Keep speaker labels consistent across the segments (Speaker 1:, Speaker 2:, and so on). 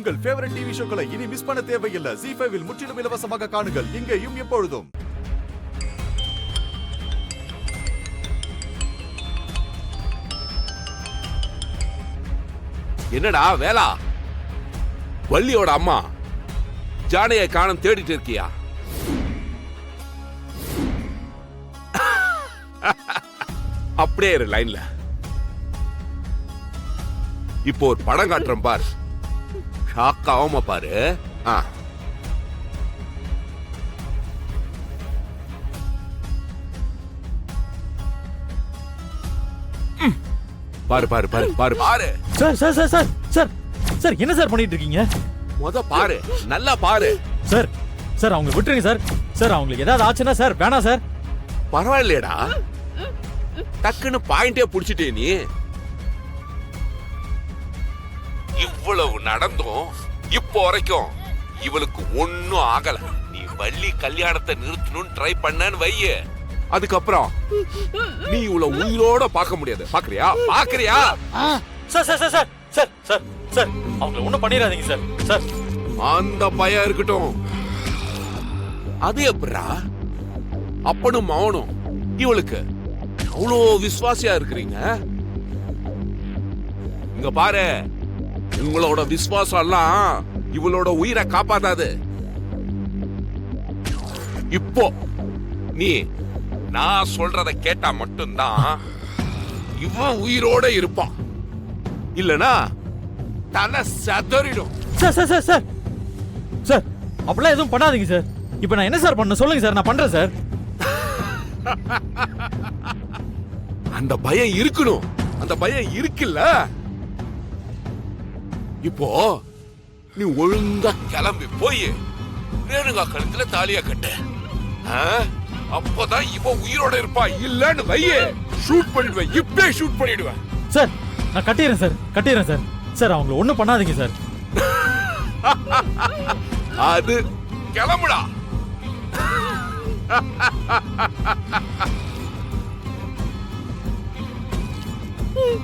Speaker 1: உங்கள் favourite TV ஷோக்களை இனி miss பண்ண தேவையில்லை. ZEE5 இல் முற்றிலும் இலவசமாக காணுங்கள். இங்கேயும் எப்பொழுதும்.
Speaker 2: என்னடா வேலா, வள்ளியோட அம்மா ஜானையை காணோம் தேடிட்டு இருக்கியா? அப்படியே இரு லைன்ல. இப்போ ஒரு படம் காட்டுறேன் பாரு, ஷாக் ஆகாம பாரு. பாரு பாரு பாரு பாரு பாரு.
Speaker 3: Sir sir sir sir sir sir என்ன சார் பண்ணிட்டு இருக்கீங்க?
Speaker 2: பாரு, நல்லா பாரு.
Speaker 3: சார் சார் அவங்க விட்டுருங்க சார். சார் அவங்களுக்கு ஏதாவது ஆச்சுன்னா சார் வேணாம் சார்.
Speaker 2: பரவாயில்லையடா, டக்குன்னு பாயிண்டே புடிச்சிட்டே நீ. இவ்வளவு நடந்தும் இப்போ வரைக்கும் இவளுக்கு ஒன்னும் ஆகல. நீ வள்ளி கல்யாணத்தை நிறுத்தணும்னு ட்ரை பண்ணன்னு வைய, அதுக்கப்புறம் நீ இவ்வளவு உயிரோட பார்க்க முடியாது. பாக்குறியா பாக்குறியா?
Speaker 3: Sir sir sir sir sir sir sir அவங்களை ஒண்ணும் பண்ணிடாதீங்க சார். சார்
Speaker 2: அந்த பயம் இருக்கட்டும். அது எப்படா அப்பனும் மவனும் இவளுக்கு அவ்வளோ விசுவாசியா இருக்கிறீங்க? இங்க பாரு, உங்களோட விசுவாசம் எல்லாம் இவளோட உயிரை காப்பாத்தாது. இப்போ நீ நான் சொல்றத கேட்டா மட்டும்தான் இவன் உயிரோட இருப்பான். இல்லனா தலை சதறிடும்.
Speaker 3: Sir sir sir sir sir அப்படிலாம் எதுவும் பண்ணாதீங்க சார். இப்போ நான் என்ன சார் பண்ண சொல்லுங்க சார், நான் பண்றேன் சார்.
Speaker 2: அந்த பயம் இருக்கணும். அந்த பயம் இருக்குல்ல. இப்போ நீ ஒழுங்கா கிளம்பி போய் ரேணுகா கழுத்துல தாலியா கட்டு. அப்பதான் இவ உயிரோட இருப்பா. இல்லன்னு வையே, ஷூட் பண்ணிடுவேன். இப்பே ஷூட் பண்ணிடுவேன்.
Speaker 3: சார் நான் கட்டிடுறேன் சார், கட்டிடுறேன் சார். சார் அவங்களை ஒண்ணும் பண்ணாதீங்க சார்.
Speaker 2: அது கிளம்புடா.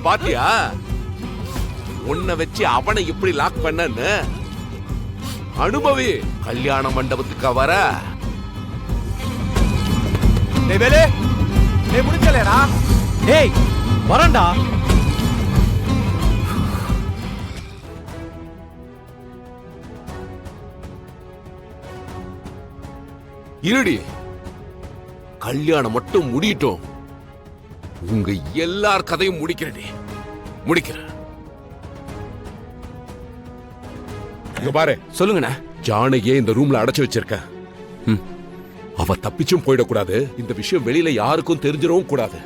Speaker 2: பாத்தியா, உன்னை வச்சு அவனை எப்படி லாக் பண்ணன்னு அனுபவி. கல்யாண மண்டபத்துக்கு வர
Speaker 3: முடிச்சலடா. டேய் வரேன்டா.
Speaker 2: இருடி, கல்யாணம் மட்டும் முடியட்டும். உங்க எல்லார் கதையும் முடிக்கிறேன். முடிக்கிறேன். இங்க பாரு.
Speaker 4: சொல்லுங்கண்ணா.
Speaker 2: ஜானகியே இந்த ரூம்ல அடைச்சு வச்சிருக்க. அவ தப்பிச்சும் போயிடக்கூடாது. இந்த விஷயம் வெளியில யாருக்கும் தெரிஞ்சிடவும் கூடாது.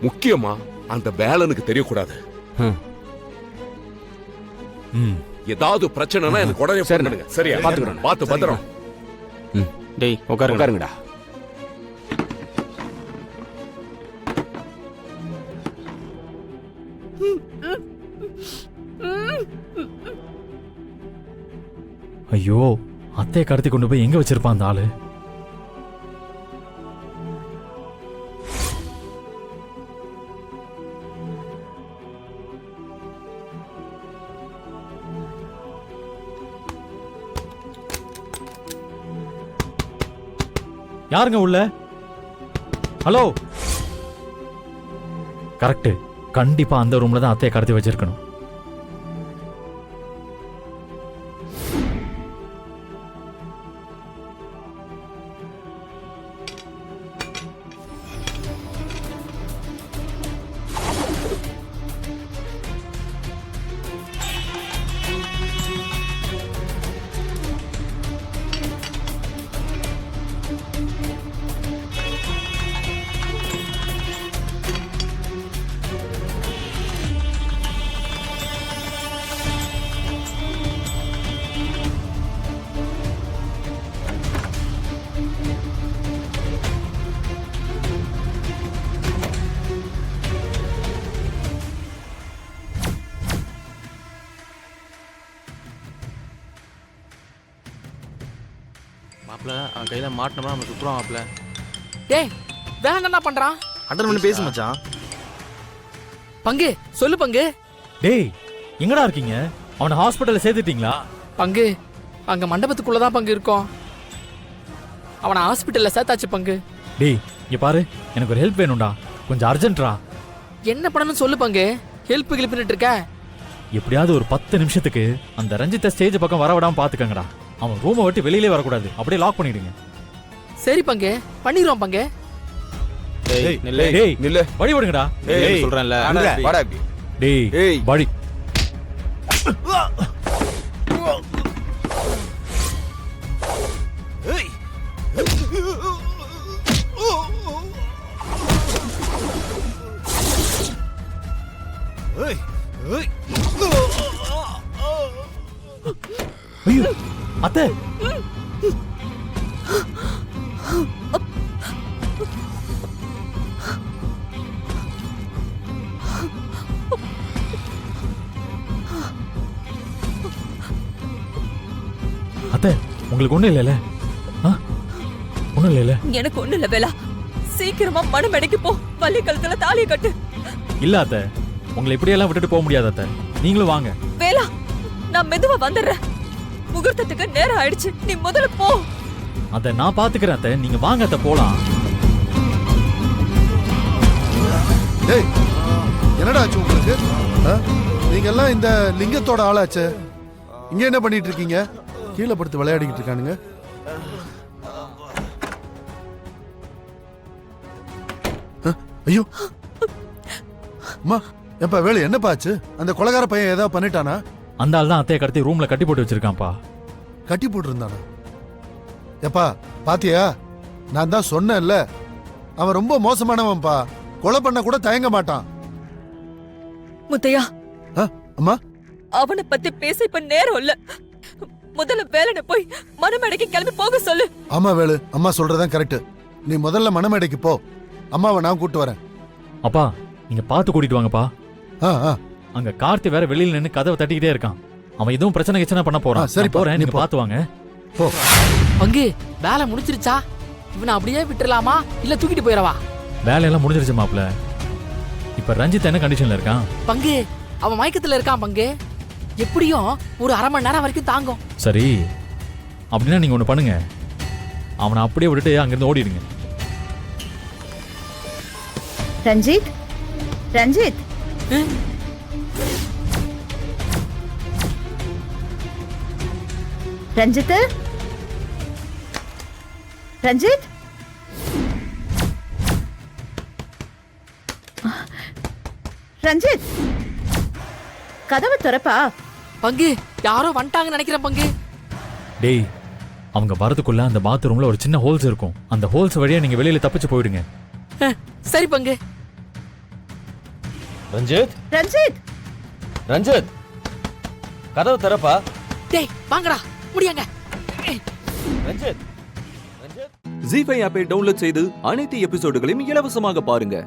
Speaker 2: முக்கியமா அந்த வேலனுக்கு தெரியக்கூடாது. ஏதாவது பிரச்சனைனா எனக்கு உடனே ஃபோன் பண்ணுங்க. சரியா? பாத்துக்கிறேன். பாத்து பத்திரம்.
Speaker 4: டேய் உட்காருங்கடா.
Speaker 3: ஐயோ, அத்தையை கடத்தி கொண்டு போய் எங்க வச்சிருப்பான் அந்த ஆளு? யாருங்க உள்ள? ஹலோ. கரெக்ட், கண்டிப்பா அந்த ரூம்ல தான் அத்தையை கடத்தி வச்சிருக்கணும்.
Speaker 4: மாப்ள அவன் கையில மாட்டணும்னா நம்ம சுத்துறோம் மாப்ள.
Speaker 5: டேய் வேற என்ன பண்றான்?
Speaker 4: அட்டன் பண்ணி பேசு மச்சான்.
Speaker 5: பங்கு சொல்லு பங்கு.
Speaker 3: டேய் எங்கடா இருக்கீங்க? அவனை ஹாஸ்பிட்டல்ல சேர்த்துட்டீங்களா?
Speaker 5: பங்கு அங்க மண்டபத்துக்குள்ள தான் பங்கு இருக்கோம். அவனை ஹாஸ்பிட்டல்ல சேர்த்தாச்சு பங்கு.
Speaker 3: டேய் இங்க பாரு, எனக்கு ஒரு ஹெல்ப் வேணும்டா, கொஞ்சம் அர்ஜென்ட்ரா.
Speaker 5: என்ன பண்ணணும்னு சொல்லு பங்கு. ஹெல்ப் கிளிப்பிட்டு இருக்க.
Speaker 3: எப்படியாவது ஒரு 10 நிமிஷத்துக்கு அந்த ரஞ்சித்தை ஸ்டேஜ் பக்கம் வர விடாம பாத்துக்கங்கடா. அவன் ரூமை விட்டு வெளியிலே வரக்கூடாது, அப்படியே லாக் பண்ணிடுங்க.
Speaker 5: சரி பங்கு, பண்ணிடுவோம் பங்கு.
Speaker 3: டேய்
Speaker 4: நில்லு.
Speaker 3: வழி விடுங்கடா.
Speaker 4: சொல்றேன்ல.
Speaker 6: வாடா இப்படி.
Speaker 3: டேய் வழி. ஐயோ அத்தை. அத்தை உங்களுக்கு ஒண்ணும் இல்லைல்ல? ஒண்ணும் இல்லைல்ல?
Speaker 7: எனக்கு ஒண்ணு இல்ல வேலா. சீக்கிரமா மணமேடைக்கு போ, வள்ளி கழுத்துல தாலியை கட்டு.
Speaker 3: இல்ல அத்தை, உங்களை இப்படியெல்லாம் விட்டுட்டு போக முடியாது அத்தை, நீங்களும் வாங்க.
Speaker 7: வேலா, நான் மெதுவா வந்துடுறேன். முகூர்த்தத்துக்கு நேரம் ஆயிடுச்சு, நீ முதல்ல போ.
Speaker 3: அத்தை நான் பாத்துக்கிறேன் அத்தை, நீங்க வாங்க அத்தை போலாம்.
Speaker 6: டேய் என்னடா ஆச்சு உங்களுக்கு? நீங்க எல்லாம் இந்த லிங்கத்தோட ஆளாச்சே, இங்க என்ன பண்ணிட்டு இருக்கீங்க? கீழே படுத்து விளையாடிக்கிட்டு இருக்கானுங்க. ஐயோ அம்மா, எப்பா வேலு என்னப்பா ஆச்சு? அந்த கொலைகார பையன் ஏதாவது பண்ணிட்டானா?
Speaker 3: அந்த ஆள் தான் அத்தையை கடத்தி ரூம்ல கட்டி போட்டு வச்சிருக்கான்ப்பா.
Speaker 6: கட்டி போட்டு இருந்தானா? எப்பா பாத்தியா, நான் தான் சொன்னேன்ல, அவன் ரொம்ப மோசமானவன்பா. கொலை பண்ண கூட தயங்க மாட்டான்.
Speaker 7: முத்தையா,
Speaker 6: அம்மா
Speaker 7: அவனை பத்தி பேச இப்ப நேரம் இல்ல. முதல்ல வேலனை போய் மணமேடைக்கு கிளம்பி போக சொல்லு.
Speaker 6: ஆமா வேலு, அம்மா சொல்றதான் கரெக்ட். நீ முதல்ல மணமேடைக்கு போ, அம்மாவை நான் கூட்டு வரேன்.
Speaker 3: அப்பா நீங்க பாத்து கூட்டிட்டு வாங்கப்பா.
Speaker 6: ஆ ஆ
Speaker 3: அங்க கார்த்தி வேற வெளியில நின்னு கதவை தட்டிக்கிட்டே இருக்கான். அவன் எதுவும் பிரச்சனை கிச்சனை பண்ண போறான்.
Speaker 6: சரி
Speaker 3: நான் போறேன்,
Speaker 6: நீ
Speaker 3: நீங்க
Speaker 6: போ.
Speaker 3: பாத்து வாங்க.
Speaker 6: போ.
Speaker 5: பங்கு வேலை முடிச்சிருச்சா? இவனை அப்படியே விட்டுறலாமா இல்ல தூக்கிட்டு போயிடவா?
Speaker 3: வேலையெல்லாம் முடிஞ்சிருச்சு மாப்ள. இப்ப ரஞ்சித் என்ன கண்டிஷன்ல இருக்கான்?
Speaker 5: பங்கு அவன் மயக்கத்துல இருக்கான் பங்கு. எப்படியும் ஒரு 1/2 மணி நேரம் வரைக்கும் தாங்கும்.
Speaker 3: சரி, அப்படின்னா நீங்க ஒண்ணு பண்ணுங்க, அவனை அப்படியே விட்டுட்டு அங்கிருந்து ஓடிடுங்க.
Speaker 8: ரஞ்சித், ரஞ்சித், ரஞ்சித், ரஞ்சித், ரஞ்சித், கதவை திறப்பா.
Speaker 5: பங்கு யாரோ வந்துட்டாங்கன்னு நினைக்கிறேன் பங்கு.
Speaker 3: டேய், அவங்க வரதுக்குள்ள அந்த பாத்ரூம்ல ஒரு சின்ன ஹோல்ஸ் இருக்கும். அந்த ஹோல்ஸ் வழியா நீங்க வெளியில தப்பிச்சு போயிடுங்க.
Speaker 5: சரி பங்கு.
Speaker 9: ரஞ்சித்,
Speaker 8: ரஞ்சித்,
Speaker 9: ரஞ்சித், கதவு திறப்பா.
Speaker 5: டேய் வாங்கடா, முடியாங்க.
Speaker 9: ரஞ்சித்.
Speaker 10: ஜீ5 ஆப்பை டவுன்லோட் செய்து அனைத்து எபிசோடுகளையும் இலவசமாக பாருங்க.